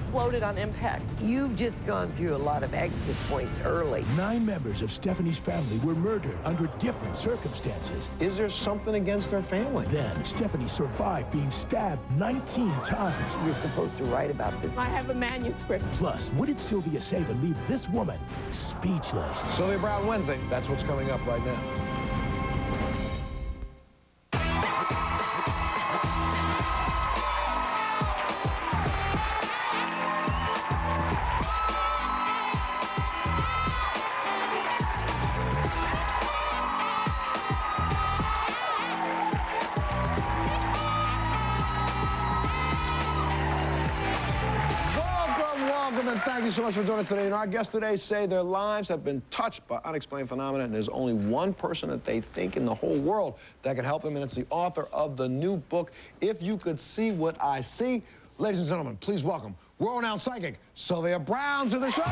exploded on impact. You've just gone through a lot of exit points early. 9 members of Stephanie's family were murdered under different circumstances. Is there something against her family? Then Stephanie survived being stabbed 19 times. You're supposed to write about this. I have a manuscript. Plus, what did Sylvia say to leave this woman speechless? Sylvia Brown Wednesday. That's what's coming up right now. And thank you so much for joining us today. And our guests today say their lives have been touched by unexplained phenomena, and there's only one person that they think in the whole world that can help them, and it's the author of the new book, If You Could See What I See. Ladies and gentlemen, please welcome world-renowned psychic Sylvia Brown to the show.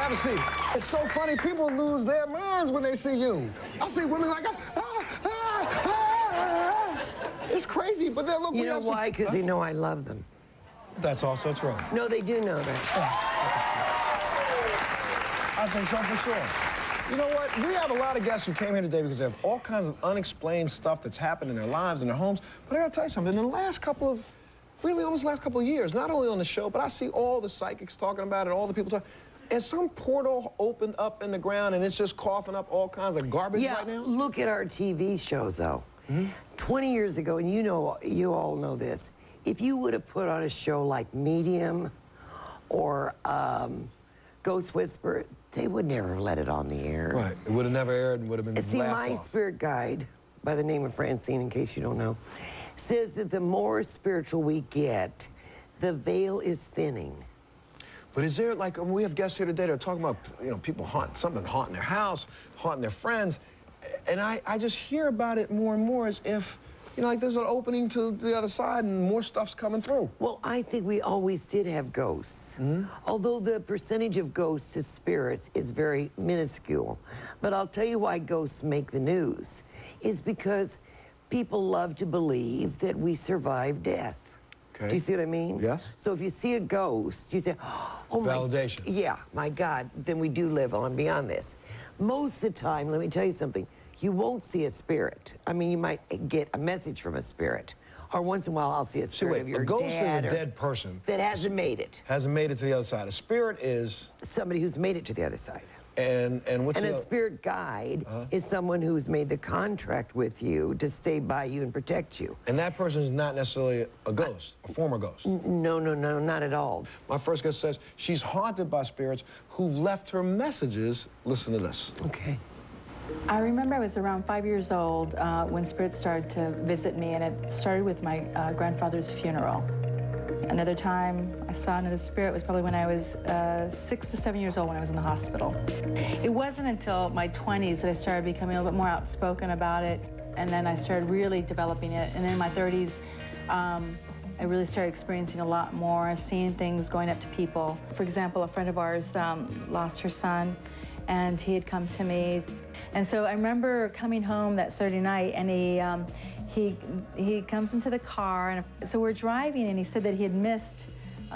Have a seat. It's so funny. People lose their minds when they see you. I see women like, it's crazy, but they're looking. You know why? Because they know I love them. That's also true. No, they do know that. I think so for sure. You know what? We have a lot of guests who came here today because they have all kinds of unexplained stuff that's happened in their lives, in their homes. But I gotta tell you something. In the last couple of, really almost the last couple of years, not only on the show, but I see all the psychics talking about it, all the people talking. Is some portal opened up in the ground and it's just coughing up all kinds of garbage right now? Look at our TV shows, though. 20 years ago, and you all know this, if you would have put on a show like Medium or Ghost Whisperer, they would never have let it on the air. Right. It would have never aired and would have been See, my spirit guide, by the name of Francine, in case you don't know, says that the more spiritual we get, the veil is thinning. But is there, like, we have guests here today that are talking about, you know, people haunting their house, haunting their friends, and I just hear about it more and more as if, you know, like there's an opening to the other side and more stuff's coming through. Well, I think we always did have ghosts, although the percentage of ghosts to spirits is very minuscule. But I'll tell you why ghosts make the news, is because people love to believe that we survive death. Okay. Do you see what I mean? Yes. So if you see a ghost, you say, oh my... Validation. Yeah, my God, then we do live on beyond this. Most of the time, let me tell you something, you won't see a spirit. I mean, you might get a message from a spirit. Or once in a while, I'll see a spirit of your dad. A ghost is a dead person. That hasn't made it. Hasn't made it to the other side. A spirit is... somebody who's made it to the other side. And what's a spirit guide is someone who's made the contract with you to stay by you and protect you. And that person is not necessarily a ghost, a former ghost. No, not at all. My first guest says she's haunted by spirits who've left her messages. Listen to this. Okay. I remember I was around 5 years old when spirits started to visit me, and it started with my grandfather's funeral. Another time I saw another spirit was probably when I was 6 to 7 years old, when I was in the hospital. It wasn't until my 20s that I started becoming a little bit more outspoken about it, and then I started really developing it. And then in my 30s, I really started experiencing a lot more, seeing things, going up to people. For example, a friend of ours lost her son, and he had come to me. And so I remember coming home that Saturday night, and he comes into the car, and so we're driving, and he said that he had missed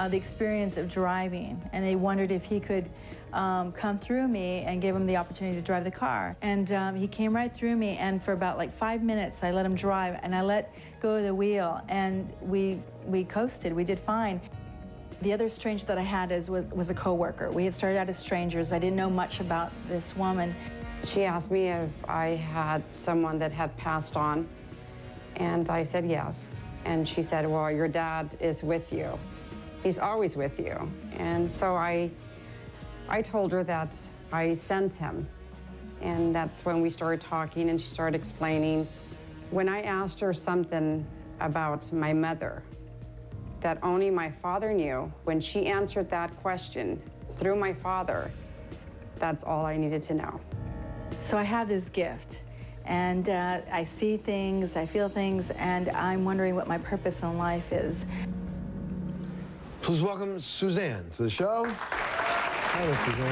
the experience of driving, and they wondered if he could come through me and give him the opportunity to drive the car. And he came right through me, and for about like 5 minutes I let him drive, and I let go of the wheel, and we coasted. We did fine. The other stranger that I had was a coworker. We had started out as strangers. I didn't know much about this woman. She asked me if I had someone that had passed on, and I said yes. And she said, well, your dad is with you. He's always with you. And so I told her that I sense him. And that's when we started talking, and she started explaining. When I asked her something about my mother that only my father knew, when she answered that question through my father, that's all I needed to know. So I have this gift And I see things, I feel things, and I'm wondering what my purpose in life is. Please welcome Suzanne to the show. Hello, Suzanne.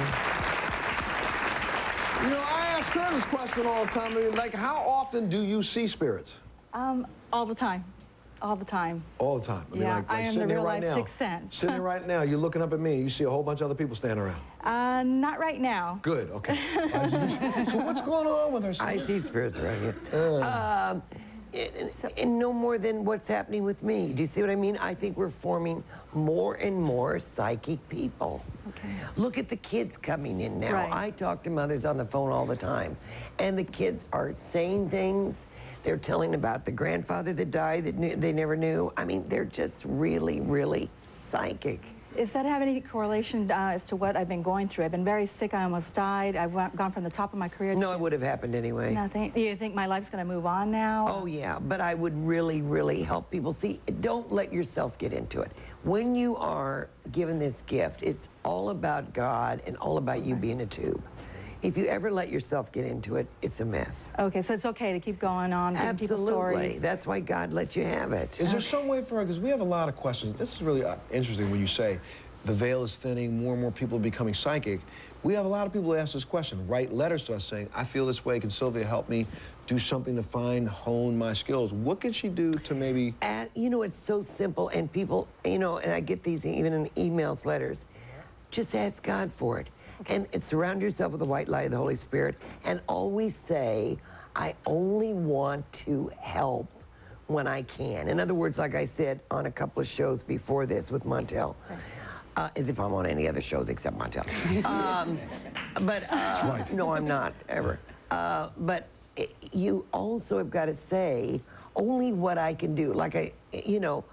You know, I ask her this question all the time. I mean, like, how often do you see spirits? All the time. All the time. All the time. I mean, Yeah, like I am sitting the here real right life now. Sixth Sense. Sitting here right now, you're looking up at me, and you see a whole bunch of other people standing around. Not right now. Good, okay. So what's going on with her? I see spirits around here. And no more than what's happening with me. Do you see what I mean? I think we're forming more and more psychic people. Okay. Look at the kids coming in now. Right. I talk to mothers on the phone all the time, and the kids are saying things. They're telling about the grandfather that died that they never knew. I mean, they're just really, really psychic. Does that have any correlation as to what I've been going through? I've been very sick. I almost died. I've gone from the top of my career No, it would have happened anyway. nothing. Do you think my life's going to move on now? Oh, yeah, but I would really, really help people. See, don't let yourself get into it. When you are given this gift, it's all about God and all about you being a tube. If you ever let yourself get into it, it's a mess. Okay, so it's okay to keep going on, giving people Absolutely. stories. That's why God let you have it. Is there some way for her, because we have a lot of questions. This is really interesting when you say the veil is thinning, more and more people are becoming psychic. We have a lot of people who ask this question, write letters to us saying, I feel this way, can Sylvia help me do something to hone my skills? What can she do to maybe... You know, it's so simple, and people, you know, and I get these even in emails, letters. Just ask God for it. And surround yourself with the white light of the Holy Spirit, and always say, I only want to help when I can. In other words, like I said on a couple of shows before this with Montel, as if I'm on any other shows except Montel. No, I'm not, ever. You also have got to say, only what I can do. Like you know,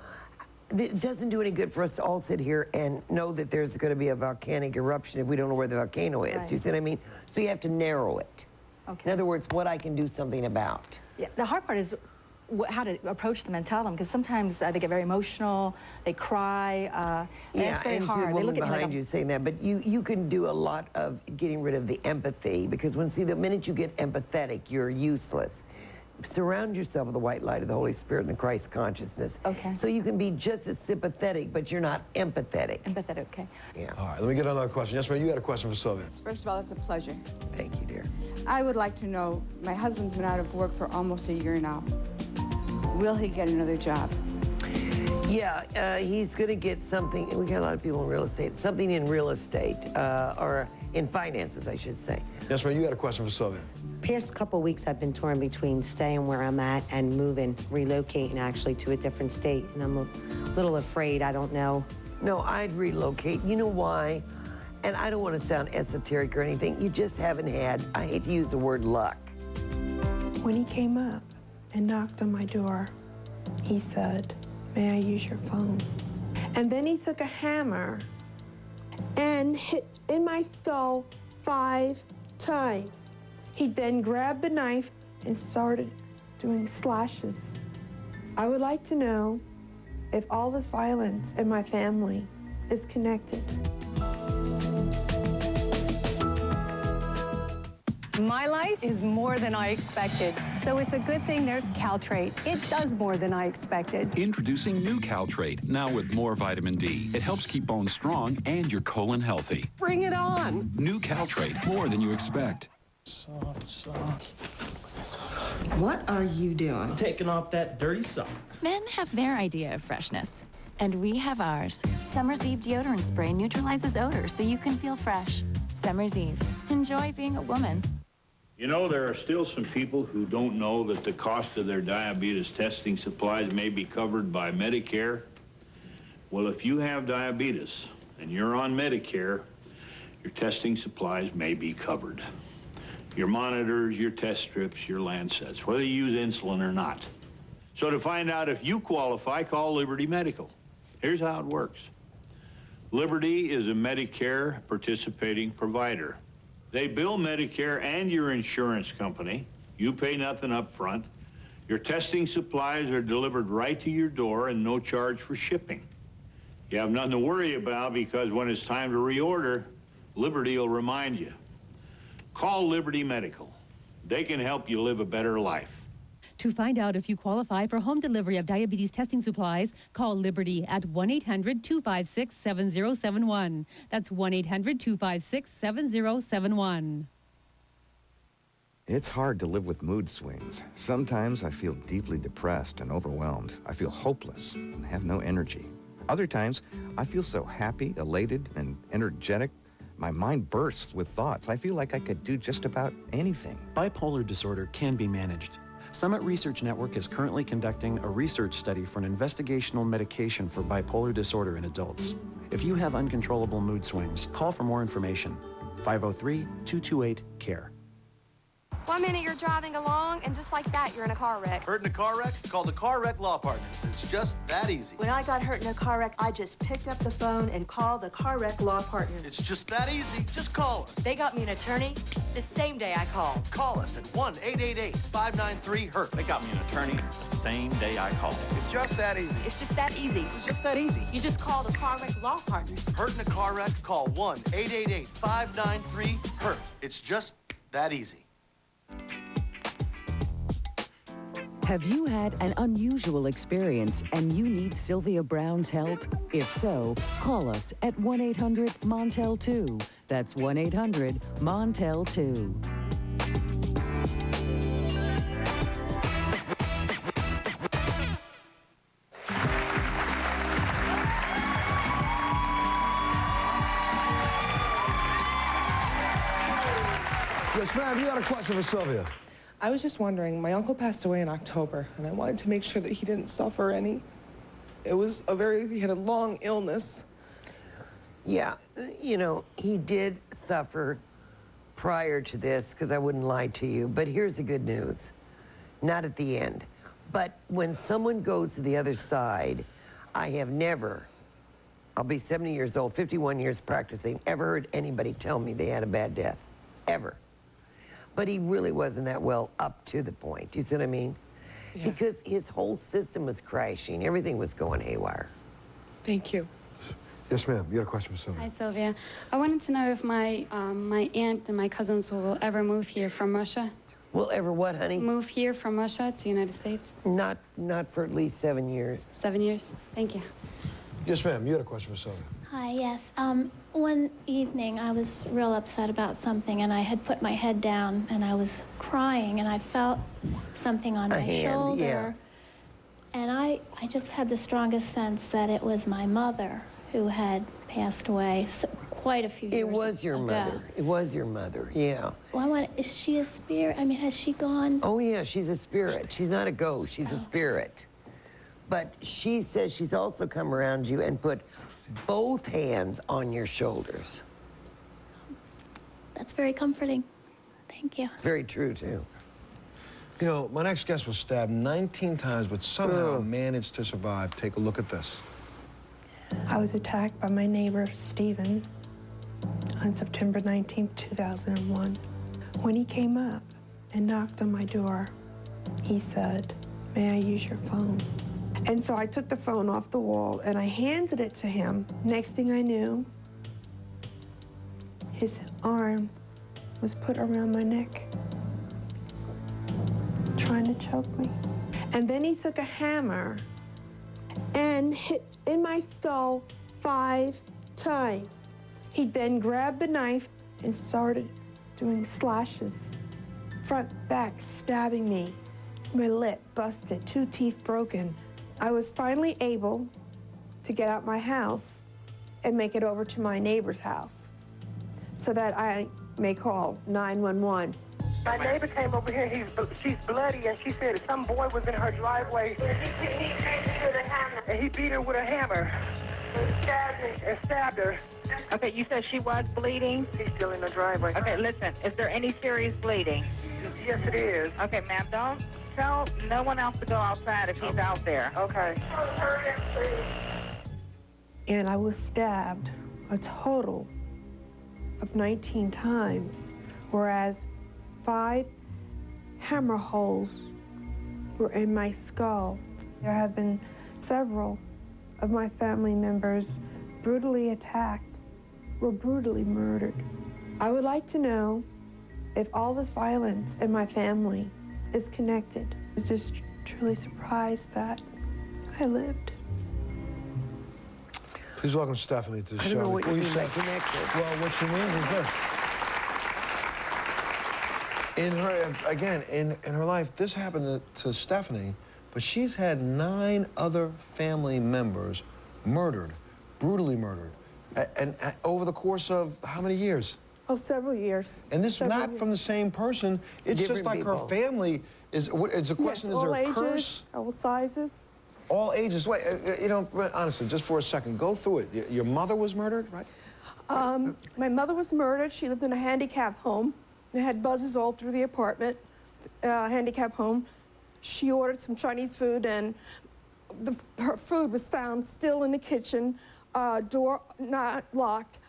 it doesn't do any good for us to all sit here and know that there's going to be a volcanic eruption if we don't know where the volcano is. Right. Do you see what I mean? So you have to narrow it. Okay. In other words, what I can do something about. Yeah, the hard part is how to approach them and tell them, because sometimes they get very emotional, they cry, and it's very and hard. see the They woman look at me behind like you saying that, but you can do a lot of getting rid of the empathy, because the minute you get empathetic, you're useless. Surround yourself with the white light of the Holy Spirit and the Christ consciousness. Okay. So you can be just as sympathetic, but you're not empathetic. empathetic, okay. Yeah. All right, let me get another question. Yes, ma'am, you got a question for Sylvia. First of all, it's a pleasure. Thank you, dear. I would like to know, my husband's been out of work for almost a year now. Will he get another job? Yeah, he's going to get something. We got a lot of people in real estate. Something in real estate, or in finances, I should say. Yes, ma'am, you got a question for Sylvia. Past couple weeks, I've been torn between staying where I'm at and moving, relocating actually to a different state. And I'm a little afraid, I don't know. No, I'd relocate. You know why? And I don't want to sound esoteric or anything. You just haven't had, I hate to use the word luck. When he came up and knocked on my door, he said, "May I use your phone?" And then he took a hammer and hit in my skull 5 times. He then grabbed the knife and started doing slashes. I would like to know if all this violence in my family is connected. My life is more than I expected, so it's a good thing there's Caltrate. It does more than I expected. Introducing new Caltrate, now with more vitamin D. It helps keep bones strong and your colon healthy. Bring it on. New Caltrate, more than you expect. What are you doing? Taking off that dirty sock. Men have their idea of freshness, and we have ours. Summer's Eve deodorant spray neutralizes odor so you can feel fresh. Summer's Eve. Enjoy being a woman. You know, there are still some people who don't know that the cost of their diabetes testing supplies may be covered by Medicare. Well, if you have diabetes and you're on Medicare, your testing supplies may be covered. Your monitors, your test strips, your Lancets, whether you use insulin or not. So to find out if you qualify, call Liberty Medical. Here's how it works. Liberty is a Medicare participating provider. They bill Medicare and your insurance company. You pay nothing up front. Your testing supplies are delivered right to your door and no charge for shipping. You have nothing to worry about because when it's time to reorder, Liberty will remind you. Call Liberty Medical. They can help you live a better life. To find out if you qualify for home delivery of diabetes testing supplies, call Liberty at 1-800-256-7071. That's 1-800-256-7071. It's hard to live with mood swings. Sometimes I feel deeply depressed and overwhelmed. I feel hopeless and have no energy. Other times, I feel so happy, elated, and energetic, my mind bursts with thoughts. I feel like I could do just about anything. Bipolar disorder can be managed. Summit Research Network is currently conducting a research study for an investigational medication for bipolar disorder in adults. If you have uncontrollable mood swings, call for more information. 503-228-CARE. 1 minute you're driving along, and just like that, you're in a car wreck. Hurt in a car wreck? Call the Car Wreck Law Partners. It's just that easy. When I got hurt in a car wreck, I just picked up the phone and called the Car Wreck Law Partners. It's just that easy. Just call us. They got me an attorney the same day I called. Call us at 1-888-593-HURT. They got me an attorney the same day I called. It's just that easy. It's just that easy. It's just that easy. You just call the Car Wreck Law Partners. Hurt in a car wreck? Call 1-888-593-HURT. It's just that easy. Have you had an unusual experience and you need Sylvia Brown's help? If so, call us at 1-800-MONTEL-2. That's 1-800-MONTEL-2. Yes, ma'am, you got a question for Sylvia. I was just wondering, my uncle passed away in October, and I wanted to make sure that he didn't suffer any. He had a long illness. Yeah, you know, he did suffer prior to this, because I wouldn't lie to you, but here's the good news. Not at the end. But when someone goes to the other side, I have never, I'll be 70 years old, 51 years practicing, ever heard anybody tell me they had a bad death, ever. But he really wasn't that well up to the point. You see what I mean? Yeah. Because his whole system was crashing. Everything was going haywire. Thank you. Yes, ma'am. You got a question for Sylvia? Hi, Sylvia. I wanted to know if my aunt and my cousins will ever move here from Russia. Will ever what, honey? Move here from Russia to the United States? Not for at least 7 years. 7 years? Thank you. Yes, ma'am. You had a question for Sylvia? Hi, yes. One evening I was real upset about something, and I had put my head down and I was crying, and I felt something on my shoulder. Yeah. And I just had the strongest sense that it was my mother who had passed away quite a few years ago. It was your mother. It was your mother, yeah. Well, is she a spirit? I mean, has she gone? Oh, yeah, she's a spirit. She's not a ghost. She's a spirit. But she says she's also come around you and put both hands on your shoulders. That's very comforting. Thank you. It's very true, too. You know, my next guest was stabbed 19 times, but somehow managed to survive. Take a look at this. I was attacked by my neighbor, Stephen, on September 19th, 2001. When he came up and knocked on my door, he said, "May I use your phone?" And so I took the phone off the wall and I handed it to him. Next thing I knew, his arm was put around my neck, trying to choke me. And then he took a hammer and hit in my skull 5 times. He then grabbed the knife and started doing slashes, front, back, stabbing me. My lip busted, 2 teeth broken. I was finally able to get out my house and make it over to my neighbor's house so that I may call 911. My neighbor came over here, she's bloody, and she said some boy was in her driveway. And he beat her with a hammer. And stabbed her. Okay, you said she was bleeding? She's still in the driveway. Okay, listen, is there any serious bleeding? Yes, it is. Okay, ma'am, don't tell no one else to go outside if he's out there. Okay. And I was stabbed a total of 19 times, whereas 5 hammer holes were in my skull. There have been several of my family members brutally attacked, were brutally murdered. I would like to know if all this violence in my family is connected. I was just truly surprised that I lived. Please welcome Stephanie to the show. I don't know what you mean by say- connected. Well, what she means is this. In her, again, in her life, this happened to Stephanie, but she's had 9 other family members murdered, brutally murdered, and over the course of how many years? Oh, several years. And this is Several not years. from the same person. It's just Different like her people. family is. It's a question: Yes, is there all a ages, curse? all sizes. All ages. Wait, you know, honestly, just for a second, go through it. Your mother was murdered, right? My mother was murdered. She lived in a handicap home. They had buzzes all through the apartment, handicap home. She ordered some Chinese food, and her food was found still in the kitchen, door not locked,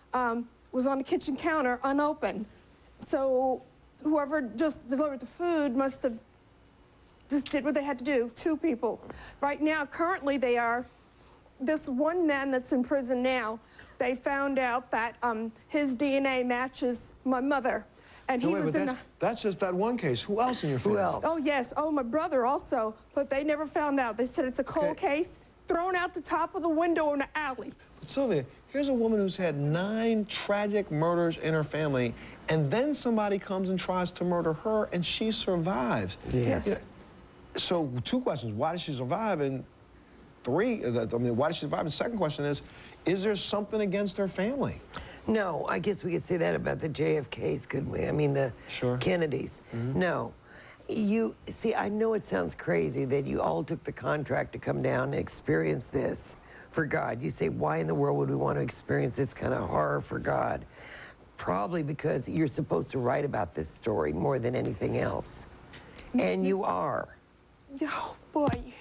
was on the kitchen counter unopened. So whoever just delivered the food must have just did what they had to do. 2 people. Right now, currently, they are, this one man that's in prison now, they found out that his DNA matches my mother. And he No, wait, was but in that's just that one case. Who else in your family? Who else? Oh, yes. Oh, my brother also. But they never found out. They said it's a cold case, thrown out the top of the window in the alley. But Sylvia, here's a woman who's had 9 tragic murders in her family, and then somebody comes and tries to murder her, and she survives. Yes. You know, so 2 questions. Why did she survive? And 3, why did she survive? And the second question is there something against her family? No, I guess we could say that about the JFKs, couldn't we? I mean, the Kennedys. No. You see, I know it sounds crazy that you all took the contract to come down and experience this for God. You say, why in the world would we want to experience this kind of horror for God? Probably because you're supposed to write about this story more than anything else. And you are. Oh, boy.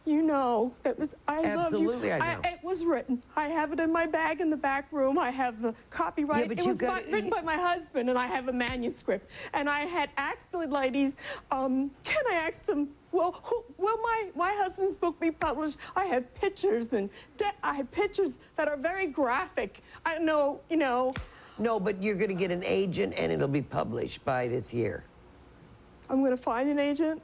You know, it was, I Absolutely, love you. I know. It was written. I have it in my bag in the back room. I have the copyright. Yeah, but it you was written by my husband, and I have a manuscript. And I had asked the ladies, can I ask them, well, will my husband's book be published? I have pictures, and I have pictures that are very graphic. I know, you know. No, but you're going to get an agent, and it'll be published by this year. I'm going to find an agent.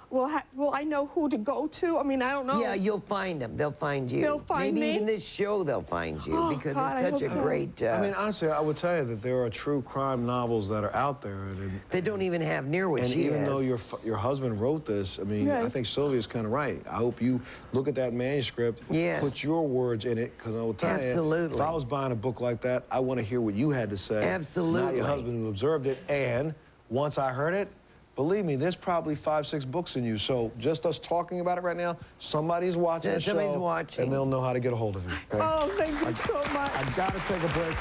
Will I know who to go to? I mean, I don't know. Yeah, you'll find them. They'll find you. They'll find Maybe me? even this show they'll find you Oh, because God, it's such I a hope so. great... I mean, honestly, I would tell you that there are true crime novels that are out there. They don't even have near what and she even has. though your husband wrote this, I mean, I Yes. think Sylvia's kind of right. I hope you look at that manuscript, Yes. put your words in it, because I will tell you, Absolutely. if I was buying a book like that, I want to hear what you had to say. Absolutely. Not your husband who observed it. And once I heard it, believe me, there's probably 5, 6 books in you. So just us talking about it right now, somebody's watching the show. Somebody's watching. And they'll know how to get a hold of you. Okay? Oh, thank you so much. I got to take a break.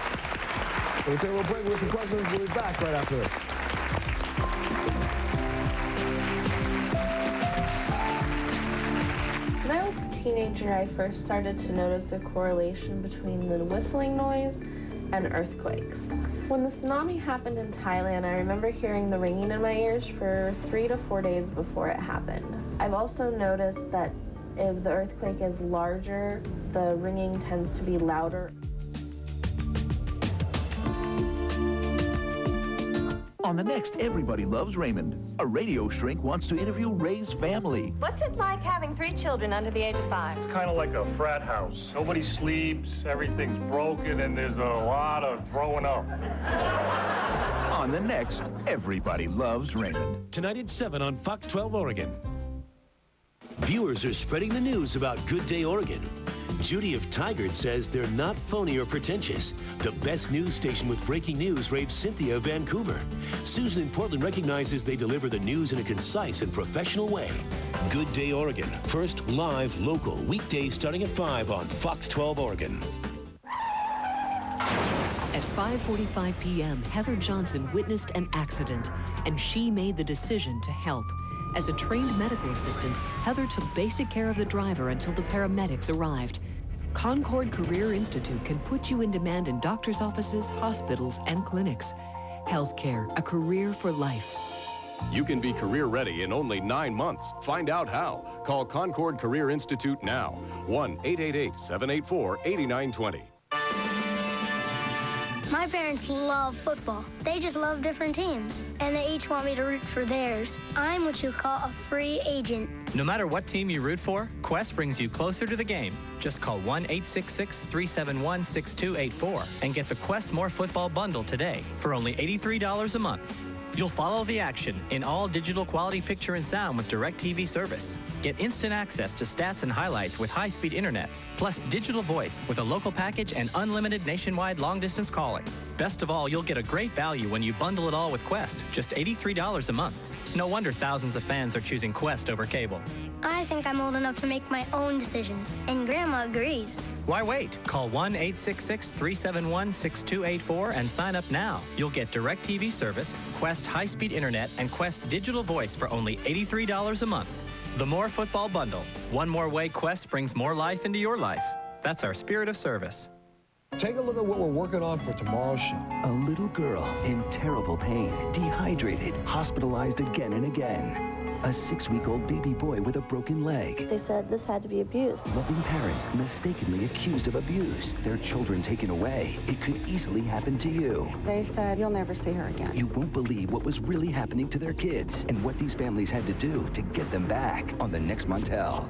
We'll take a little break with some questions. We'll be back right after this. When I was a teenager, I first started to notice a correlation between the whistling noise and earthquakes. When the tsunami happened in Thailand, I remember hearing the ringing in my ears for 3 to 4 days before it happened. I've also noticed that if the earthquake is larger, the ringing tends to be louder. On the next Everybody Loves Raymond, a radio shrink wants to interview Ray's family. What's it like having 3 children under the age of 5? It's kind of like a frat house. Nobody sleeps, everything's broken, and there's a lot of throwing up. On the next Everybody Loves Raymond. Tonight at 7 on Fox 12 Oregon. Viewers are spreading the news about Good Day Oregon. Judy of Tigard says they're not phony or pretentious. The best news station with breaking news raves Cynthia of Vancouver. Susan in Portland recognizes they deliver the news in a concise and professional way. Good Day Oregon, first live local, weekdays starting at 5 on Fox 12 Oregon. At 5:45 p.m., Heather Johnson witnessed an accident, and she made the decision to help. As a trained medical assistant, Heather took basic care of the driver until the paramedics arrived. Concord Career Institute can put you in demand in doctor's offices, hospitals, and clinics. Healthcare, a career for life. You can be career ready in only 9 months. Find out how. Call Concord Career Institute now. 1-888-784-8920. My parents love football. They just love different teams, and they each want me to root for theirs. I'm what you call a free agent. No matter what team you root for, Quest brings you closer to the game. Just call 1-866-371-6284 and get the Quest More Football Bundle today for only $83 a month. You'll follow the action in all digital quality picture and sound with DirecTV service. Get instant access to stats and highlights with high-speed internet, plus digital voice with a local package and unlimited nationwide long-distance calling. Best of all, you'll get a great value when you bundle it all with Quest, just $83 a month. No wonder thousands of fans are choosing Quest over cable. I think I'm old enough to make my own decisions, and Grandma agrees. Why wait? Call 1-866-371-6284 and sign up now. You'll get DirecTV service, Quest high-speed internet, and Quest digital voice for only $83 a month. The More Football Bundle. One more way Quest brings more life into your life. That's our spirit of service. Take a look at what we're working on for tomorrow's show. A little girl in terrible pain, dehydrated, hospitalized again and again. A 6-week-old baby boy with a broken leg. They said this had to be abused. Loving parents mistakenly accused of abuse. Their children taken away. It could easily happen to you. They said you'll never see her again. You won't believe what was really happening to their kids and what these families had to do to get them back on the next Montel.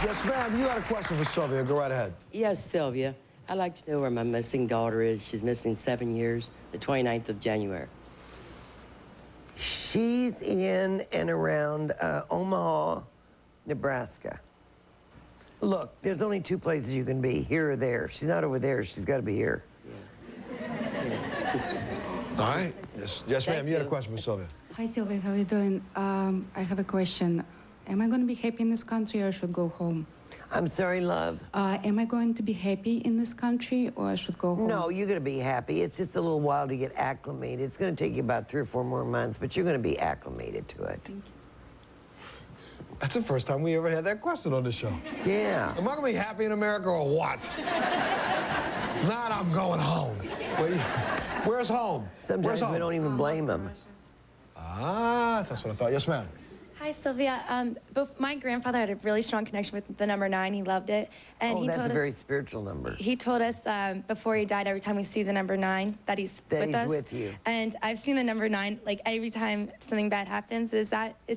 Yes, ma'am, you had a question for Sylvia. Go right ahead. Yes, Sylvia. I'd like to know where my missing daughter is. She's missing 7 years, the 29th of January. She's in and around Omaha, Nebraska. Look, there's only 2 places you can be, here or there. She's not over there. She's got to be here. All right. Yes, ma'am, you had a question for Sylvia. Hi, Sylvia. How are you doing? I have a question. Am I going to be happy in this country or I should go home? I'm sorry, love. Am I going to be happy in this country or I should go home? No, you're going to be happy. It's just a little while to get acclimated. It's going to take you about 3 or 4 more months, but you're going to be acclimated to it. Thank you. That's the first time we ever had that question on the show. Yeah. Am I going to be happy in America or what? Not I'm going home. Where's home? Sometimes we don't even blame them. Ah, that's what I thought. Yes, ma'am. Hi, Sylvia. My grandfather had a really strong connection with the number 9. He loved it. And that's a very spiritual number. He told us before he died, every time we see the number 9, that he's with us. with you. And I've seen the number 9, like, every time something bad happens. Is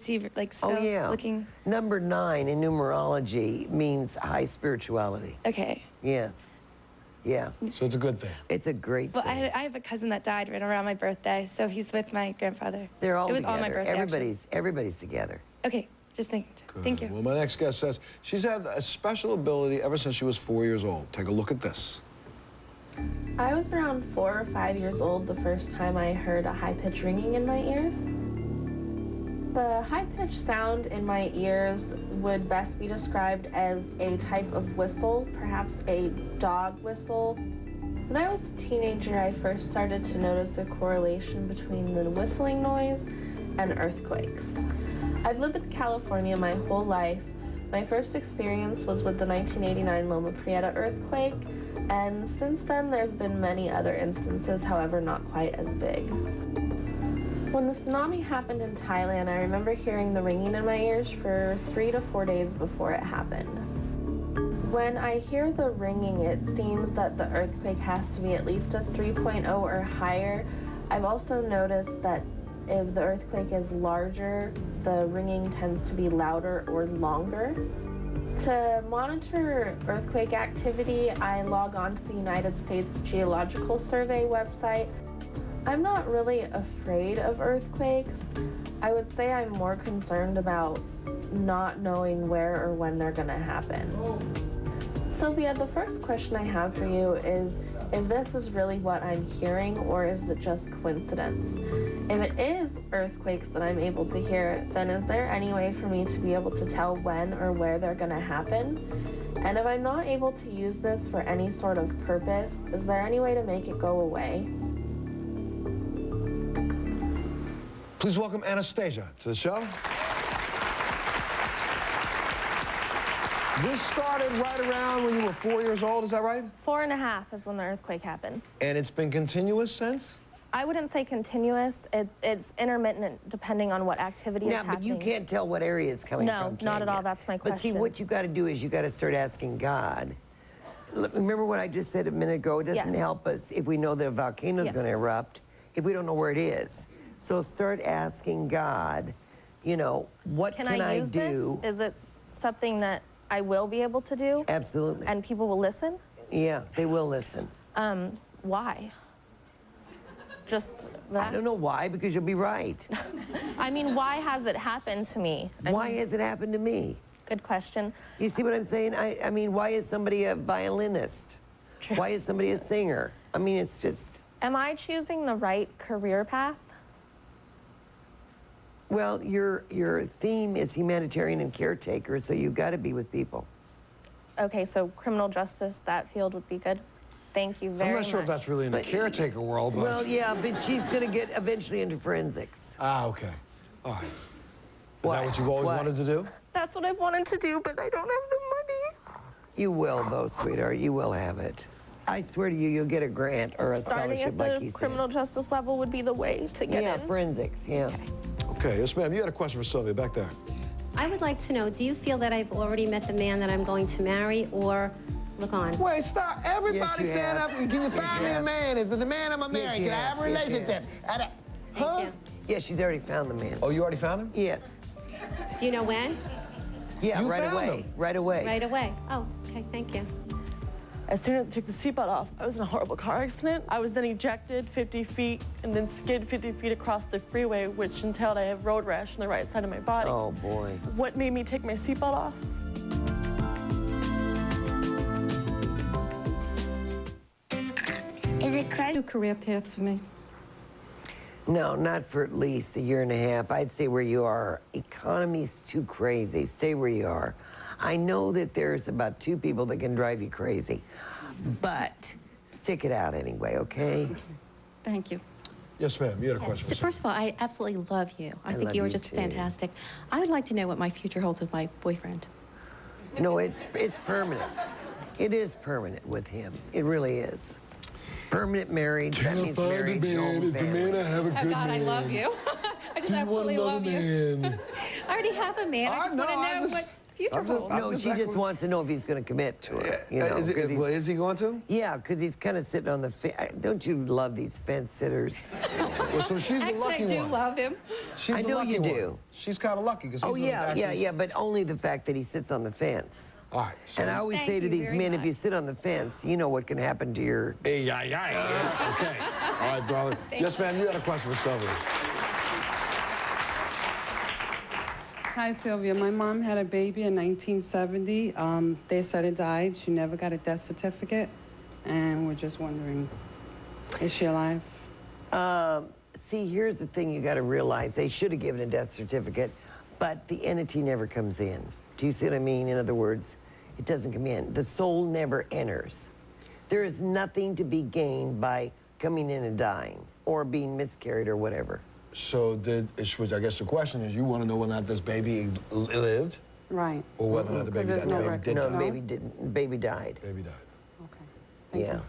he, like, so looking? Number 9 in numerology means high spirituality. Okay. Yes. Yeah. So it's a good thing. It's a great thing. Well, I have a cousin that died right around my birthday, so he's with my grandfather. They're all together. together. On my birthday, Everybody's together. Okay, just making sure. Good. Thank you. Well, my next guest says she's had a special ability ever since she was 4 years old. Take a look at this. I was around 4 or 5 years old the first time I heard a high-pitched ringing in my ears. The high-pitched sound in my ears would best be described as a type of whistle, perhaps a dog whistle. When I was a teenager, I first started to notice a correlation between the whistling noise and earthquakes. I've lived in California my whole life. My first experience was with the 1989 Loma Prieta earthquake, and since then there's been many other instances, however not quite as big. When the tsunami happened in Thailand, I remember hearing the ringing in my ears for 3 to 4 days before it happened. When I hear the ringing, it seems that the earthquake has to be at least a 3.0 or higher. I've also noticed that if the earthquake is larger, the ringing tends to be louder or longer. To monitor earthquake activity, I log on to the United States Geological Survey website. I'm not really afraid of earthquakes. I would say I'm more concerned about not knowing where or when they're gonna happen. Sylvia, the first question I have for you is if this is really what I'm hearing or is it just coincidence? If it is earthquakes that I'm able to hear, then is there any way for me to be able to tell when or where they're gonna happen? And if I'm not able to use this for any sort of purpose, is there any way to make it go away? Please welcome Anastasia to the show. This started right around when you were 4 years old, is that right? 4.5 is when the earthquake happened. And it's been continuous since? I wouldn't say continuous. It's intermittent depending on what activity is happening. But you can't tell what area it's coming from, No, not at all. That's my question. But see, what you got to do is you got to start asking God. Remember what I just said a minute ago? It doesn't help us if we know that a volcano is going to erupt if we don't know where it is. So start asking God, you know, what can I use do? This? Is it something that I will be able to do? Absolutely. And people will listen? Yeah, they will listen. Why? Just that? I don't know why, because you'll be right. I mean, why has it happened to me? Why has it happened to me? Good question. You see what I'm saying? I mean, why is somebody a violinist? Why is somebody a singer? I mean, it's just... Am I choosing the right career path? Well, your theme is humanitarian and caretaker, so you've got to be with people. Okay, so criminal justice, that field would be good. Thank you very much. I'm not sure if that's really in the caretaker world, but... Well, yeah, but she's going to get eventually into forensics. Ah, okay. All right. Is that what you've always wanted to do? That's what I've wanted to do, but I don't have the money. You will, though, sweetheart. You will have it. I swear to you, you'll get a grant or a scholarship, like he Starting at the criminal justice level would be the way to get in. Yeah, forensics, yeah. Okay, yes, ma'am. You had a question for Sylvia back there. I would like to know, do you feel that I've already met the man that I'm going to marry, or look on? Wait, stop. Everybody stand up and can you find me a man? Is the man I'm going to marry? Can I have a relationship? Thank you. Yeah, she's already found the man. Oh, you already found him? Yes. Do you know when? Yeah, You right found away. him? Right away. Right away. Oh, okay, thank you. As soon as I took the seatbelt off, I was in a horrible car accident. I was then ejected 50 feet and then skid 50 feet across the freeway, which entailed I have road rash on the right side of my body. Oh, boy. What made me take my seatbelt off? Is it a career path for me? No, not for at least a year and a half. I'd stay where you are. Economy's too crazy. Stay where you are. I know that there's about 2 people that can drive you crazy, but stick it out anyway, okay? Thank you. Yes, ma'am. You had a question. So first of all, I absolutely love you. I think love you are you just too. fantastic. I would like to know what my future holds with my boyfriend. No, it's permanent. It is permanent with him. It really is. Permanent marriage. That means marriage. Is the man I have a good God, I love you. I just absolutely love you. I already have a man. I just want to know what future holds. No, she just wants to know if he's going to commit to her. You know, is he going to? Yeah, because he's kind of sitting on the fence. Don't you love these fence sitters? Well, so she's the lucky one. Actually, I do love him. She's I the know lucky you one. do. She's kind of lucky because Oh, yeah, but only the fact that he sits on the fence. All right. And I always say to these men, if you sit on the fence, you know what can happen to your... Okay. All right, brother. Yes, ma'am, you had a question for Sylvia. Hi, Sylvia. My mom had a baby in 1970. They said it died. She never got a death certificate. And we're just wondering, is she alive? See, here's the thing you got to realize. They should have given a death certificate, but the entity never comes in. Do you see what I mean? In other words, it doesn't come in. The soul never enters. There is nothing to be gained by coming in and dying or being miscarried or whatever. So I guess the question is, you want to know whether or not this baby lived? Right. Or whether or not the baby died? No, baby didn't. Baby died. Baby died. Thank yeah. you.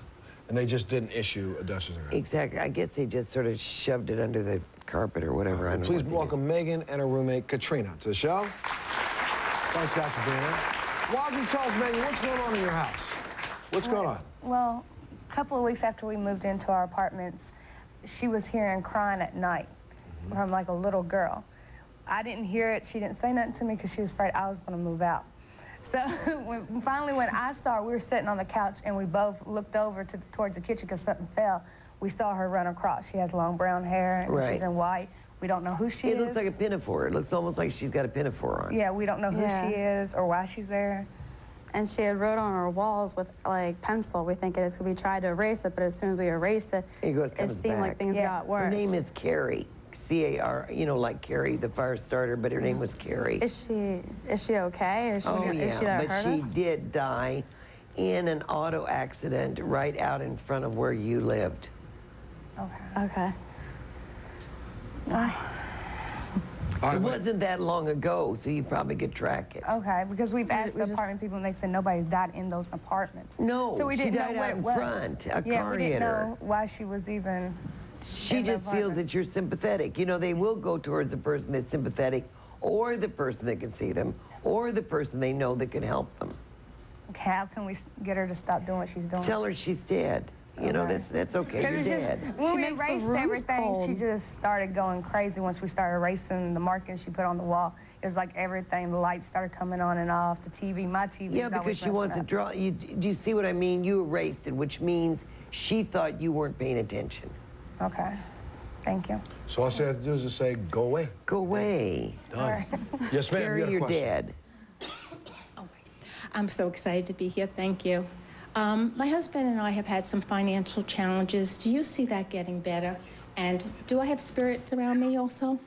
And they just didn't issue a death certificate? Exactly. I guess they just sort of shoved it under the carpet or whatever. I don't Please know welcome Megan and her roommate, Katrina, to the show. Thanks, guys, for being here. Why don't you tell us, Megan, what's going on in your house? What's going on? Well, a couple of weeks after we moved into our apartments, she was hearing crying at night from like a little girl. I didn't hear it. She didn't say nothing to me because she was afraid I was going to move out. So finally, when I saw her, we were sitting on the couch and we both looked over towards the kitchen because something fell. We saw her run across. She has long brown hair and she's in white. We don't know who she is. It looks like a pinafore. It looks almost like she's got a pinafore on. Yeah, we don't know who she is or why she's there. And she had wrote on her walls with like pencil. We think it is because we tried to erase it, but as soon as we erased it, it seemed like things got worse. Her name is Carrie, C-A-R, you know, like Carrie, the fire starter, but her name was Carrie. Is she okay? Is she that but hurt she us? did die in an auto accident right out in front of where you lived. Okay. It wasn't that long ago, so you probably could track it. Okay, because we've asked the apartment people and they said nobody's died in those apartments. No, so we didn't she know died what out it in was. front. A yeah, car we didn't hit her. know why she was even She just feels that you're sympathetic. You know, they will go towards the person that's sympathetic, or the person that can see them, or the person they know that can help them. Okay, how can we get her to stop doing what she's doing? Tell her she's dead. You know, that's okay. You're dead. When we erased everything, she just started going crazy once we started erasing the markings she put on the wall. It was like everything, the lights started coming on and off, the TV, my TV. Yeah, because she wants to draw. Do you see what I mean? You erased it, which means she thought you weren't paying attention. Okay, thank you. So all she has to do is just say, go away. Go away. Done. Right. Yes, ma'am, Carrie, you got a you're question. dead. I'm so excited to be here. Thank you. My husband and I have had some financial challenges. Do you see that getting better? And do I have spirits around me also?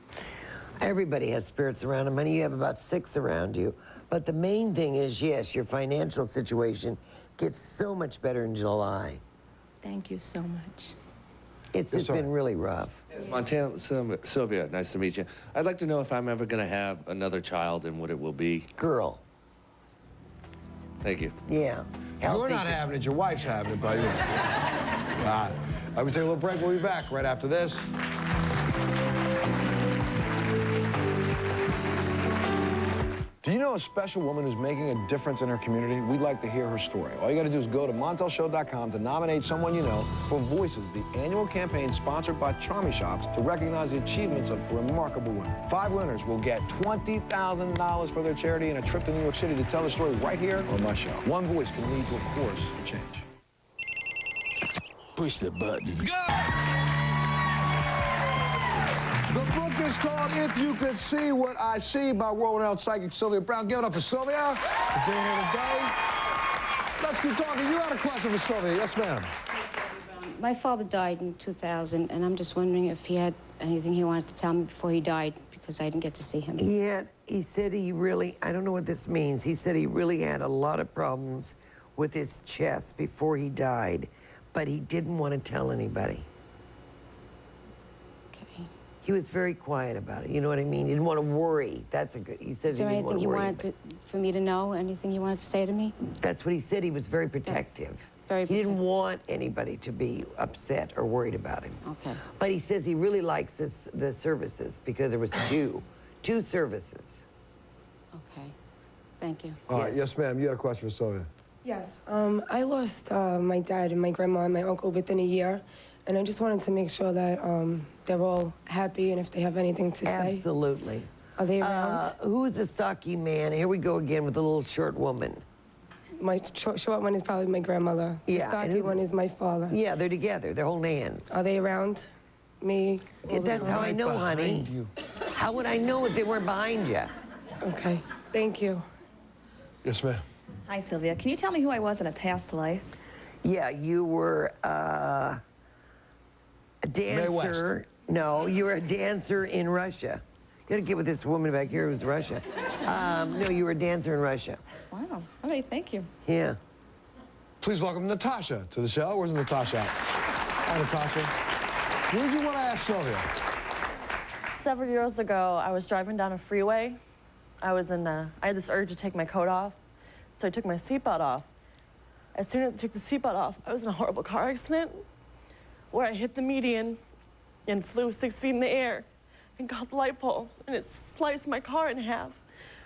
Everybody has spirits around them, honey. You have about 6 around you. But the main thing is, yes, your financial situation gets so much better in July. Thank you so much. It's just been really rough. Yes, Montel, Sylvia, nice to meet you. I'd like to know if I'm ever going to have another child and what it will be. Girl. Thank you. Yeah. You're not having it, your wife's having it, buddy. All right, we take a little break. We'll be back right after this. Do you know a special woman who's making a difference in her community? We'd like to hear her story. All you got to do is go to montelshow.com to nominate someone you know for Voices, the annual campaign sponsored by Charmy Shops to recognize the achievements of remarkable women. 5 winners will get $20,000 for their charity and a trip to New York City to tell the story right here on my show. One voice can lead to a course of change. Push the button. The book is called If You Could See What I See by world-renowned psychic Sylvia Brown. Give it up for Sylvia for being here today. Let's keep talking. You had a question for Sylvia. Yes, ma'am. My father died in 2000, and I'm just wondering if he had anything he wanted to tell me before he died, because I didn't get to see him. He said he really, I don't know what this means. He said he really had a lot of problems with his chest before he died, but he didn't want to tell anybody. He was very quiet about it. You know what I mean? He didn't want to worry. That's a good. He said Is there anything he wanted for me to know? Anything he wanted to say to me? That's what he said. He was very protective. He didn't want anybody to be upset or worried about him. Okay. But he says he really likes the services because there was two services. Okay. Thank you. All right. Yes, ma'am. You had a question for Sylvia. Yes. I lost my dad and my grandma and my uncle within a year. And I just wanted to make sure that they're all happy and if they have anything to say. Absolutely. Are they around? Who is the stocky man? Here we go again with the little short woman. My short one is probably my grandmother. The stocky one is my father. Yeah, they're together. They're holding hands. Are they around me? That's how I know, honey. How would I know if they weren't behind you? Okay. Thank you. Yes, ma'am. Hi, Sylvia. Can you tell me who I was in a past life? Yeah, you were a dancer. No, you were a dancer in Russia. You gotta get with this woman back here who's Russia. No, you were a dancer in Russia. Wow. All right, thank you. Yeah. Please welcome Natasha to the show. Where's Natasha at? Hi, Natasha. What did you want to ask Sylvia? Several years ago, I was driving down a freeway. I had this urge to take my coat off, so I took my seatbelt off. As soon as I took the seatbelt off, I was in a horrible car accident where I hit the median and flew 6 feet in the air and caught the light pole, and it sliced my car in half.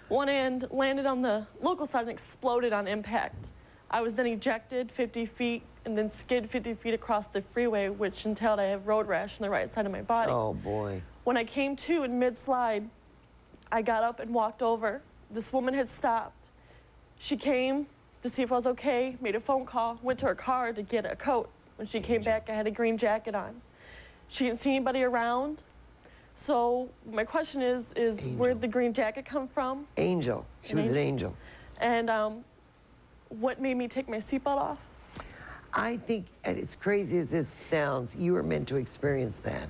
One end landed on the local side and exploded on impact. I was then ejected 50 feet and then skid 50 feet across the freeway, which entailed I have road rash on the right side of my body. Oh, boy. When I came to in mid-slide, I got up and walked over. This woman had stopped. She came to see if I was okay, made a phone call, went to her car to get a coat. When she came back, I had a green jacket on. She didn't see anybody around. So my question is where'd the green jacket come from? Angel. She was an angel. And what made me take my seatbelt off? I think, as crazy as this sounds, you were meant to experience that.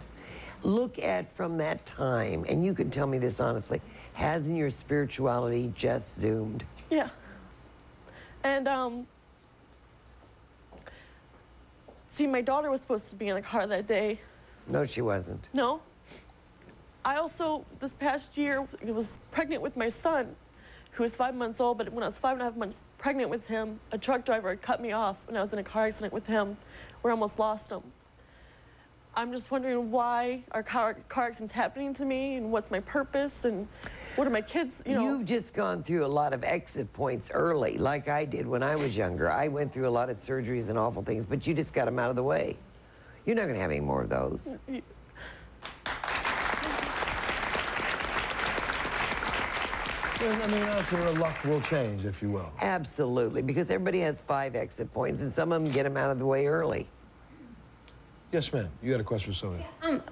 Look at from that time, and you can tell me this honestly, hasn't your spirituality just zoomed? Yeah. And, see, my daughter was supposed to be in the car that day. No, she wasn't. No. I also, this past year, was pregnant with my son, who was 5 months old, but when I was 5.5 months pregnant with him, a truck driver had cut me off when I was in a car accident with him, where I almost lost him. I'm just wondering why are car accidents happening to me, and what's my purpose, and what are my kids, you know? You've just gone through a lot of exit points early, like I did when I was younger. I went through a lot of surgeries and awful things, but you just got them out of the way. You're not going to have any more of those. I mean, that's where luck will change, if you will. Absolutely, because everybody has 5 exit points, and some of them get them out of the way early. Yes, ma'am. You had a question for Sylvia.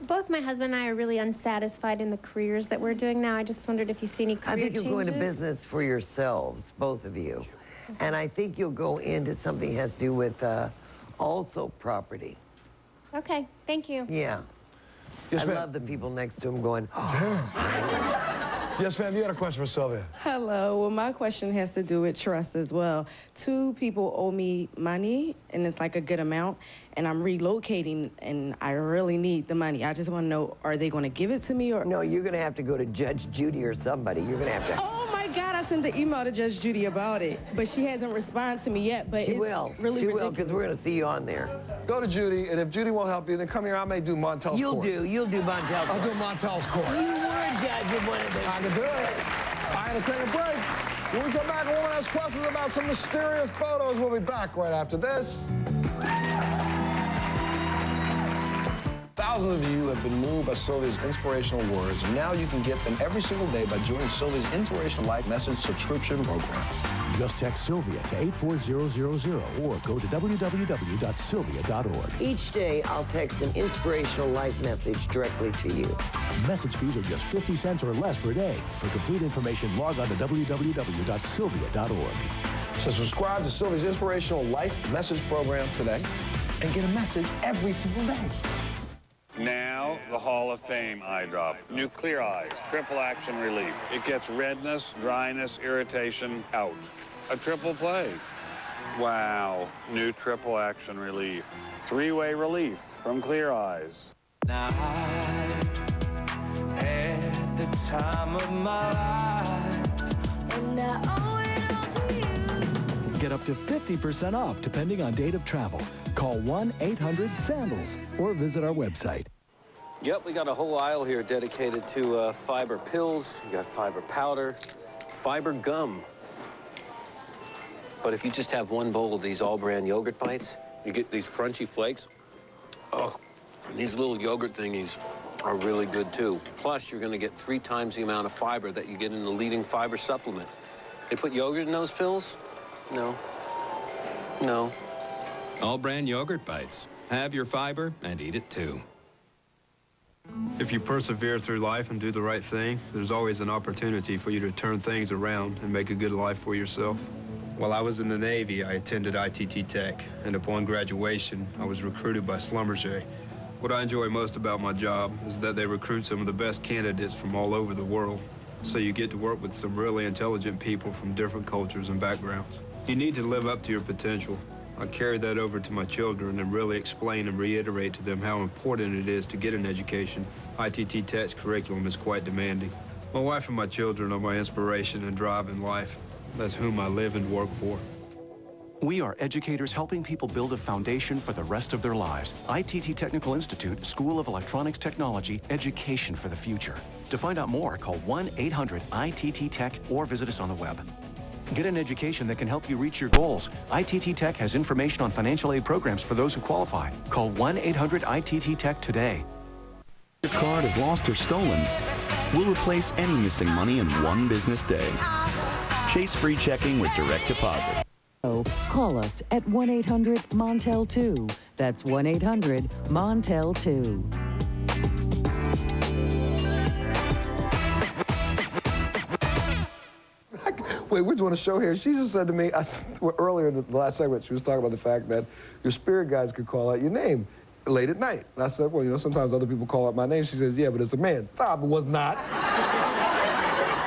Both my husband and I are really unsatisfied in the careers that we're doing now. I just wondered if you see any career I think you'll changes. go into business for yourselves, both of you. And I think you'll go into something that has to do with also property. Okay, thank you. Yeah. Yes, I ma'am. love the people next to him going, oh. Yes, ma'am. You had a question for Sylvia. Hello. Well, my question has to do with trust as well. 2 people owe me money, and it's like a good amount, and I'm relocating, and I really need the money. I just want to know, are they going to give it to me, or? No, you're going to have to go to Judge Judy or somebody. You're going to have to. Oh, my God. I sent the email to Judge Judy about it, but she hasn't responded to me yet, but She it's will. really She ridiculous. will, because we're going to see you on there. Go to Judy, and if Judy won't help you, then come here. I may do Montel's You'll court. do Montel. I'll do Montel's court. You were a judge of one of them. I can do it. I had to take a break. When we come back, a woman has questions about some mysterious photos. We'll be back right after this. Thousands of you have been moved by Sylvia's inspirational words, and now you can get them every single day by joining Sylvia's Inspirational Life Message subscription program. Just text Sylvia to 84000 or go to www.sylvia.org. Each day, I'll text an inspirational life message directly to you. Message fees are just 50 cents or less per day. For complete information, log on to www.sylvia.org. So subscribe to Sylvia's Inspirational Life Message program today and get a message every single day. Now, the Hall of Fame eye drop. New Clear Eyes, triple action relief. It gets redness, dryness, irritation out. A triple play. Wow, new triple action relief. 3-way relief from Clear Eyes. Now I had the time of my life, and I owe it all to you. Get up to 50% off depending on date of travel. Call 1-800-SANDALS or visit our website. Yep, we got a whole aisle here dedicated to fiber pills. You got fiber powder, fiber gum. But if you just have one bowl of these all-brand yogurt bites, you get these crunchy flakes. Oh, these little yogurt thingies are really good, too. Plus, you're going to get 3 times the amount of fiber that you get in the leading fiber supplement. They put yogurt in those pills? No. No. All brand yogurt bites. Have your fiber and eat it too. If you persevere through life and do the right thing, there's always an opportunity for you to turn things around and make a good life for yourself. While I was in the Navy, I attended ITT Tech, and upon graduation, I was recruited by Schlumberger. What I enjoy most about my job is that they recruit some of the best candidates from all over the world, so you get to work with some really intelligent people from different cultures and backgrounds. You need to live up to your potential. I carry that over to my children and really explain and reiterate to them how important it is to get an education. ITT Tech's curriculum is quite demanding. My wife and my children are my inspiration and drive in life. That's whom I live and work for. We are educators helping people build a foundation for the rest of their lives. ITT Technical Institute, School of Electronics Technology, education for the future. To find out more, call 1-800-ITT-TECH or visit us on the web. Get an education that can help you reach your goals. ITT Tech has information on financial aid programs for those who qualify. Call 1-800-ITT-TECH today. Your card is lost or stolen. We'll replace any missing money in one business day. Chase free checking with direct deposit. Call us at 1-800-MONTEL-2. That's 1-800-MONTEL-2. Wait, we're doing a show here. She just said to me, earlier in the last segment, she was talking about the fact that your spirit guides could call out your name late at night. And I said, well, you know, sometimes other people call out my name. She says, yeah, but it's a man. Stop, it was not.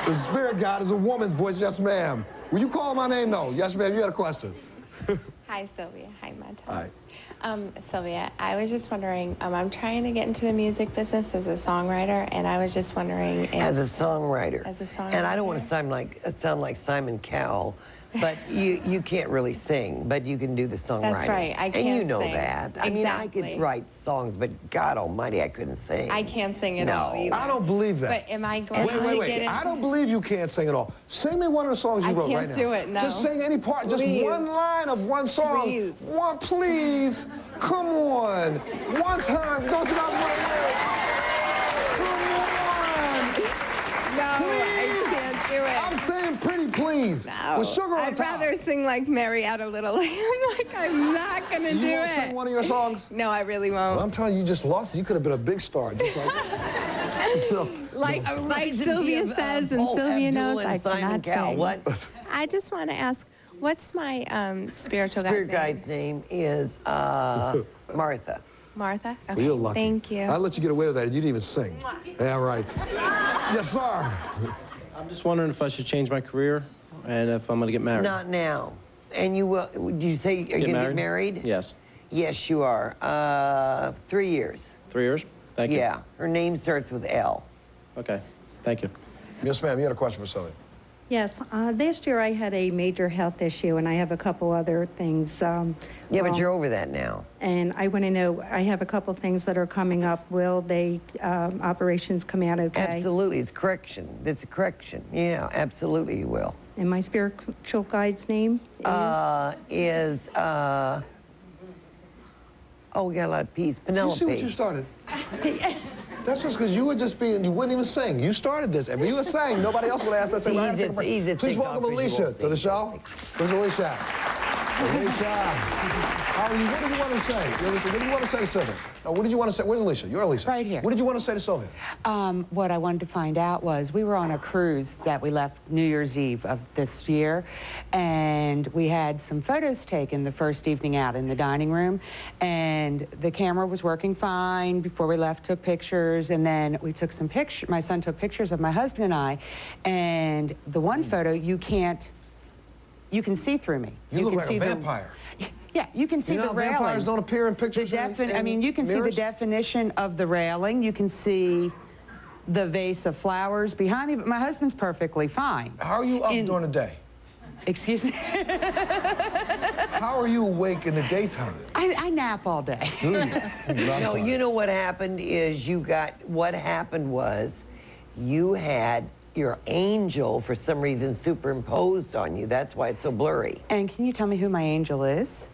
The spirit guide is a woman's voice. Yes, ma'am. Will you call my name? No. Yes, ma'am. You had a question. Hi, Sylvia. Hi, Montel. Hi. Sylvia, I was just wondering, I'm trying to get into the music business as a songwriter, and I was just wondering if... As a songwriter. As a songwriter. And I don't want to sound like Simon Cowell, But you can't really sing, but you can do the songwriting. That's right, I can't And you know sing. that. I mean, I Exactly. could write songs, but God almighty, I couldn't sing. I can't sing at all either. I don't believe that. But am I going to Wait. get it? I don't believe you can't sing at all. Sing me one of the songs you wrote right now. I can't do it, no. Just sing any part, just Please. one line of one song. Please. One, please. Come on. One time. Go to my way. Come on. No, Please. I can't do it. I'm saying pretty please. No. With sugar on I'd top. rather sing like Mary Had a Little Lamb. Like, I'm not going to do You won't it. sing one of your songs? No, I really won't. Well, I'm telling you, you just lost it. You could have been a big star. Just like Like Sylvia says, and Sylvia knows, I cannot sing. What? I just want to ask, what's my spiritual Spirit guide's guide's name is Martha. Martha? Well, Okay, you're lucky. thank you. I let you get away with that, and you didn't even sing. Yeah, right. Yes, sir. I'm just wondering if I should change my career and if I'm going to get married. Not now. And you will, did you say you're going to get married? Yes. Yes, you are. 3 years. 3 years? Thank you. Yeah. Her name starts with L. Okay. Thank you. Yes, ma'am. You had a question for Sylvia. Yes, last year I had a major health issue, and I have a couple other things. Yeah, but you're over that now. And I want to know, I have a couple things that are coming up. Will they, operations come out okay? Absolutely. It's correction. It's a correction. Yeah, absolutely you will. And my spiritual guide's name is? Oh, we got a lot of P's. Penelope. You see what you started? That's just because you were just being, you wouldn't even sing. You started this. If you were sang, nobody else would ask that same question. Please welcome Alicia to the show. Where's Alicia? Alicia. How are you? What did you want to say? What did you want to say to Sylvia? No, what did you want to say? Where's Alicia? You're Alicia. Right here. What did you want to say to Sylvia? What I wanted to find out was we were on a cruise that we left New Year's Eve of this year, and we had some photos taken the first evening out in the dining room, and the camera was working fine before we left, took pictures, and then we took some pictures. My son took pictures of my husband and I, and the one photo you can see through me. You look can like see a vampire. Yeah, you can see You know the railing. vampires don't appear in pictures I mean, you can see the definition of the railing. You can see the vase of flowers behind me, but my husband's perfectly fine. How are you up during the day? Excuse me? How are you awake in the daytime? I nap all day. Do you? No, you know what happened is what happened was you had your angel, for some reason, superimposed on you. That's why it's so blurry. And can you tell me who my angel is?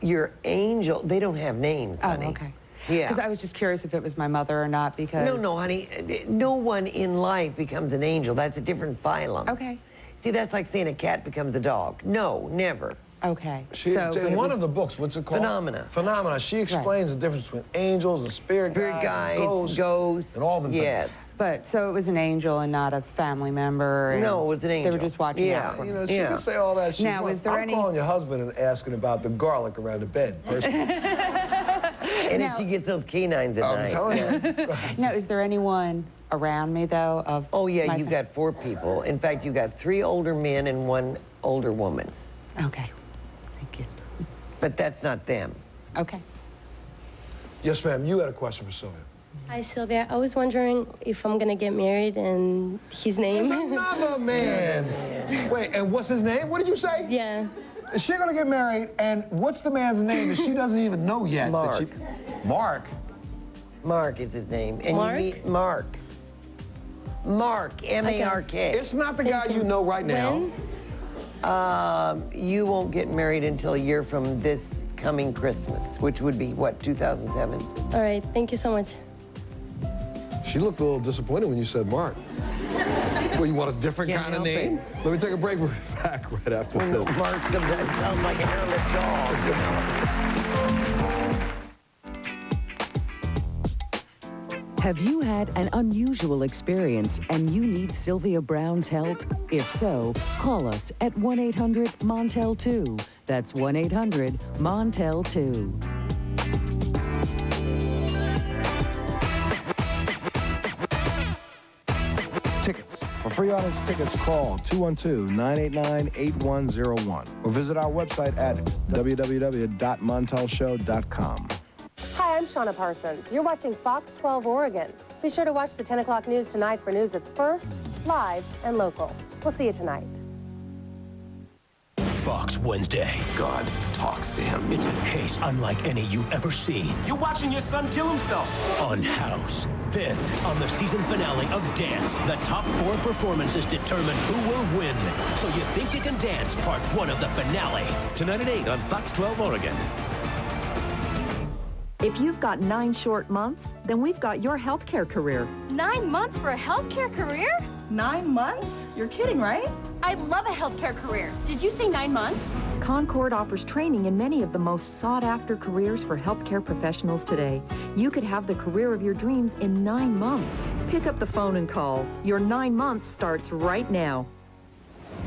Your angel, they don't have names, honey. Oh, okay. Yeah. Because I was just curious if it was my mother or not, because... No, honey. No one in life becomes an angel. That's a different phylum. Okay. See, that's like saying a cat becomes a dog. No, never. Okay. In one of the books, what's it called? Phenomena. Phenomena. She explains the difference between angels and spirit guides, and ghosts, and all them things. But, so it was an angel and not a family member? And No, it was an angel. They were just watching out for me. You know, she can say all that she Now, wants. is there I'm calling your husband and asking about the garlic around the bed, personally. And then she gets those canines at night. I'm telling you. Now, is there anyone around me, though, of... Oh, yeah, you've got 4 people. In fact, you've got 3 older men and 1 older woman. Okay. Thank you. But that's not them. Okay. Yes, ma'am. You had a question for Sylvia. Hi, Sylvia. I was wondering if I'm going to get married and his name. There's another man. Wait, and what's his name? What did you say? Yeah. Is she going to get married, and what's the man's name that she doesn't even know yet? Mark. Mark? Mark is his name. And Mark? you meet Mark. Mark, M-A-R-K. It's not the guy you know right now. You won't get married until a year from this coming Christmas, which would be, what, 2007? All right. Thank you so much. She looked a little disappointed when you said Mark. Well, you want a different kind of name? Let me take a break. We'll be back right after this. Mark sounds like a hairless dog, you know. Have you had an unusual experience and you need Sylvia Brown's help? If so, call us at 1-800-MONTEL-2. That's 1-800-MONTEL-2. Tickets. For free audience tickets, call 212-989-8101 or visit our website at www.montelshow.com. Hi, I'm Shauna Parsons. You're watching Fox 12 Oregon. Be sure to watch the 10 o'clock news tonight for news that's first, live, and local. We'll see you tonight. Fox Wednesday. God talks to him. It's a case unlike any you've ever seen. You're watching your son kill himself. On House. Then, on the season finale of Dance, the top 4 performances determine who will win. So You Think You Can Dance, part 1 of the finale. Tonight at 8 on Fox 12 Oregon. If you've got 9 short months, then we've got your healthcare career. 9 months for a healthcare career? 9 months? You're kidding, right? I'd love a healthcare career. Did you say 9 months? Concord offers training in many of the most sought-after careers for healthcare professionals today. You could have the career of your dreams in 9 months. Pick up the phone and call. Your 9 months starts right now.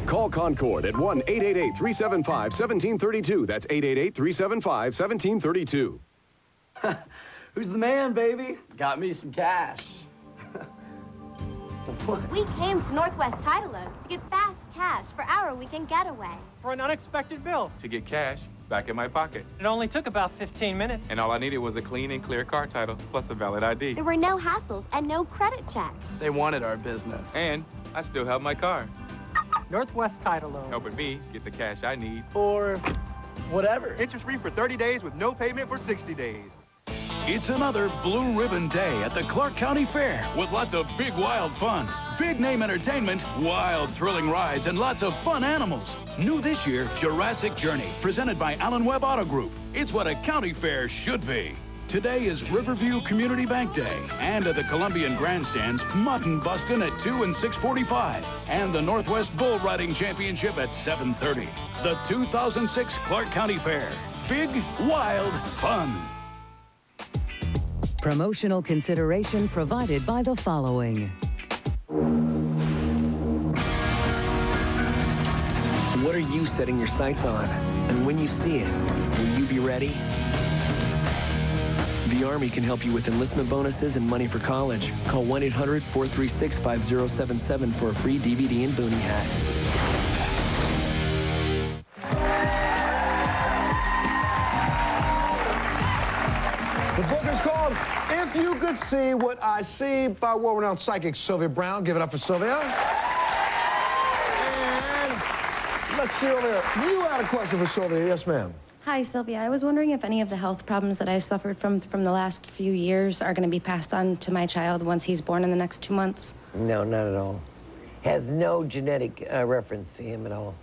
Call Concord at 1-888-375-1732. That's 888-375-1732. Who's the man, baby? Got me some cash. We came to Northwest Title Loans to get fast cash for our weekend getaway. For an unexpected bill. To get cash back in my pocket. It only took about 15 minutes. And all I needed was a clean and clear car title plus a valid ID. There were no hassles and no credit checks. They wanted our business. And I still have my car. Northwest Title Loans. Helping me get the cash I need. Or whatever. Interest-free for 30 days with no payment for 60 days. It's another Blue Ribbon Day at the Clark County Fair with lots of big, wild fun. Big name entertainment, wild, thrilling rides, and lots of fun animals. New this year, Jurassic Journey, presented by Allen Webb Auto Group. It's what a county fair should be. Today is Riverview Community Bank Day, and at the Columbian Grandstands, mutton bustin' at 2 and 6:45, and the Northwest Bull Riding Championship at 7:30. The 2006 Clark County Fair. Big, wild fun. Promotional consideration provided by the following. What are you setting your sights on? And when you see it, will you be ready? The Army can help you with enlistment bonuses and money for college. Call 1-800-436-5077 for a free DVD and boonie hat. The book is called If You Could See What I See by world-renowned psychic Sylvia Brown. Give it up for Sylvia. And let's see over here. You had a question for Sylvia. Yes, ma'am. Hi, Sylvia. I was wondering if any of the health problems that I suffered from the last few years are going to be passed on to my child once he's born in the next 2 months. No, not at all. Has no genetic reference to him at all.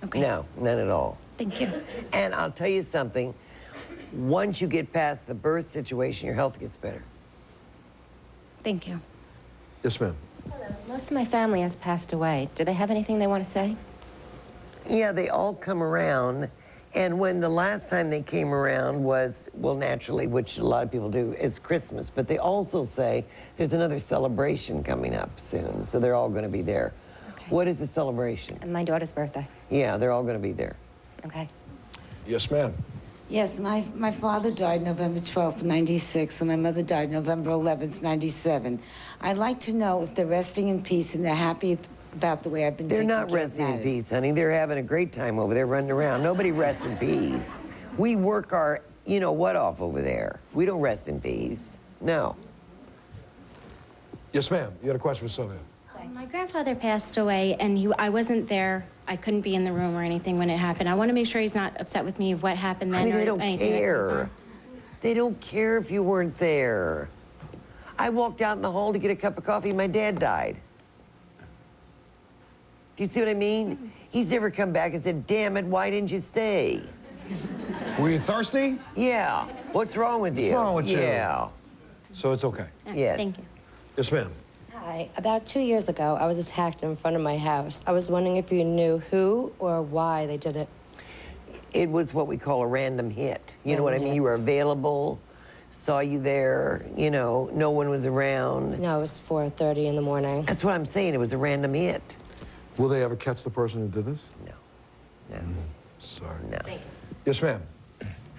Okay. No, none at all. Thank you. And I'll tell you something. Once you get past the birth situation, your health gets better. Thank you. Yes, ma'am. Hello. Most of my family has passed away. Do they have anything they want to say? Yeah, they all come around. And when the last time they came around was, well, naturally, which a lot of people do, is Christmas. But they also say there's another celebration coming up soon. So they're all going to be there. Okay. What is the celebration? My daughter's birthday. Yeah, they're all going to be there. Okay. Yes, ma'am. Yes, my father died November 12th, 96, and my mother died November 11th, 97. I'd like to know if they're resting in peace and they're happy about the way I've been taking care of They're not resting in peace, honey. They're having a great time over there running around. Nobody rests in peace. We work our, you know what, off over there. We don't rest in peace. No. Yes, ma'am. You had a question for Sylvia. My grandfather passed away, and I wasn't there. I couldn't be in the room or anything when it happened. I want to make sure he's not upset with me of what happened then. I mean, they don't anything care. They don't care if you weren't there. I walked out in the hall to get a cup of coffee. My dad died. Do you see what I mean? He's never come back and said, damn it, why didn't you stay? Were you thirsty? Yeah. What's wrong with you? What's wrong with you? Yeah. So it's okay? Yes. Thank you. Yes, ma'am. Hi. About 2 years ago, I was attacked in front of my house. I was wondering if you knew who or why they did it. It was what we call a random hit. You know what I mean? You were available, saw you there, you know, no one was around. No, it was 4:30 in the morning. That's what I'm saying. It was a random hit. Will they ever catch the person who did this? No. No. Sorry. No. Yes, ma'am.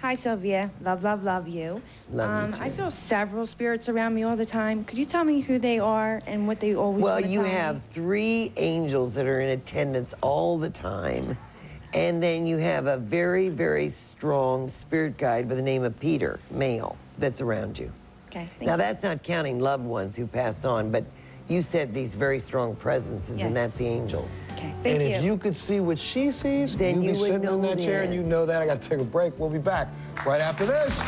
Hi, Sylvia. Love, love, love you. Love you too. I feel several spirits around me all the time. Could you tell me who they are and what they always Well, want to you tell have me? 3 angels that are in attendance all the time. And then you have a very, very strong spirit guide by the name of Peter, male, that's around you. Okay, Now, that's not counting loved ones who passed on, but You said these very strong presences, and that's the angels. Okay, And if you could see what she sees, Then you'd you be would sitting in know that chair and this. you know that. I got to take a break. We'll be back right after this.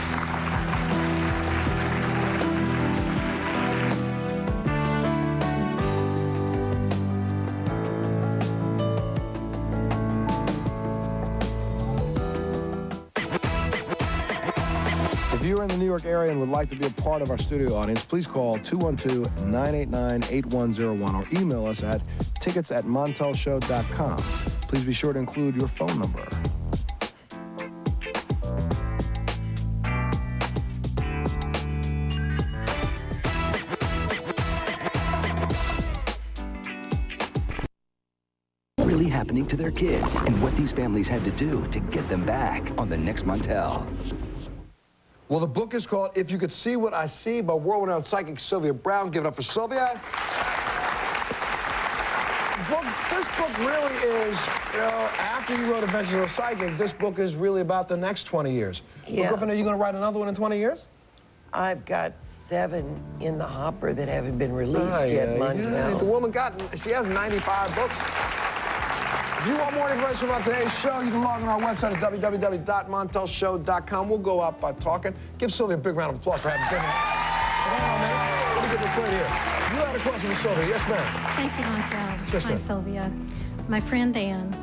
If you're in the New York area and would like to be a part of our studio audience, please call 212-989-8101 or email us at tickets@montelshow.com. Please be sure to include your phone number. Really happening to their kids and what these families had to do to get them back on the next Montel. Well, the book is called If You Could See What I See by world-renowned psychic Sylvia Brown. Give it up for Sylvia. This book really is, after you wrote Adventures of a Psychic, this book is really about the next 20 years. Yeah. Well, Griffin, are you going to write another one in 20 years? I've got 7 in the hopper that haven't been released yet, Montel. The woman she has 95 books. If you want more information about today's show, you can log on our website at www.montelshow.com. We'll go up talking. Give Sylvia a big round of applause for having been here. Hold on a minute. Let me get this straight here. You had a question for Sylvia. Yes, ma'am. Thank you, Montel. Yes, Hi, ma'am. Sylvia. My friend Ann,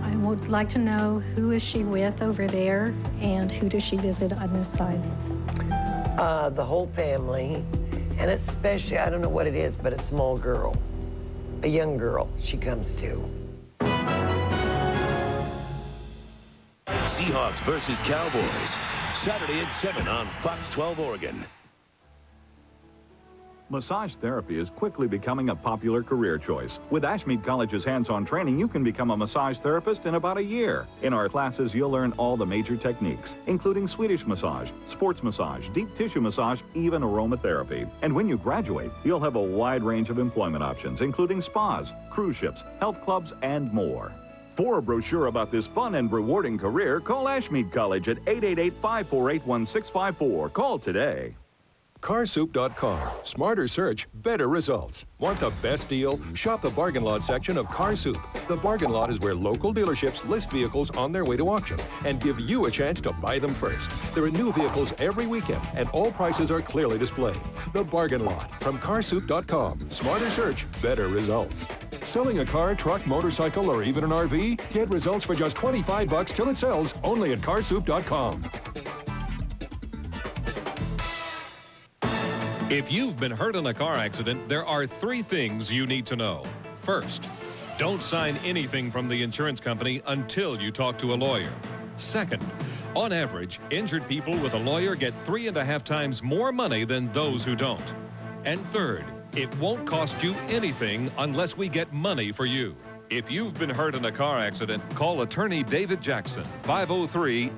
I would like to know who is she with over there and who does she visit on this side? The whole family, and especially, I don't know what it is, but a small girl, a young girl she comes to. Seahawks versus Cowboys, Saturday at 7 on Fox 12 Oregon. Massage therapy is quickly becoming a popular career choice. With Ashmead College's hands-on training, you can become a massage therapist in about a year. In our classes, you'll learn all the major techniques, including Swedish massage, sports massage, deep tissue massage, even aromatherapy. And when you graduate, you'll have a wide range of employment options, including spas, cruise ships, health clubs, and more. For a brochure about this fun and rewarding career, call Ashmead College at 888-548-1654. Call today. Carsoup.com. Smarter search, better results. Want the best deal? Shop the bargain lot section of Carsoup. The bargain lot is where local dealerships list vehicles on their way to auction and give you a chance to buy them first. There are new vehicles every weekend and all prices are clearly displayed. The bargain lot from Carsoup.com. Smarter search, better results. Selling a car, truck, motorcycle, or even an RV? Get results for just $25 till it sells, only at Carsoup.com. If you've been hurt in a car accident, there are 3 things you need to know. First, don't sign anything from the insurance company until you talk to a lawyer. Second, on average, injured people with a lawyer get 3.5 times more money than those who don't. And third, it won't cost you anything unless we get money for you. If you've been hurt in a car accident, call attorney David Jackson, 503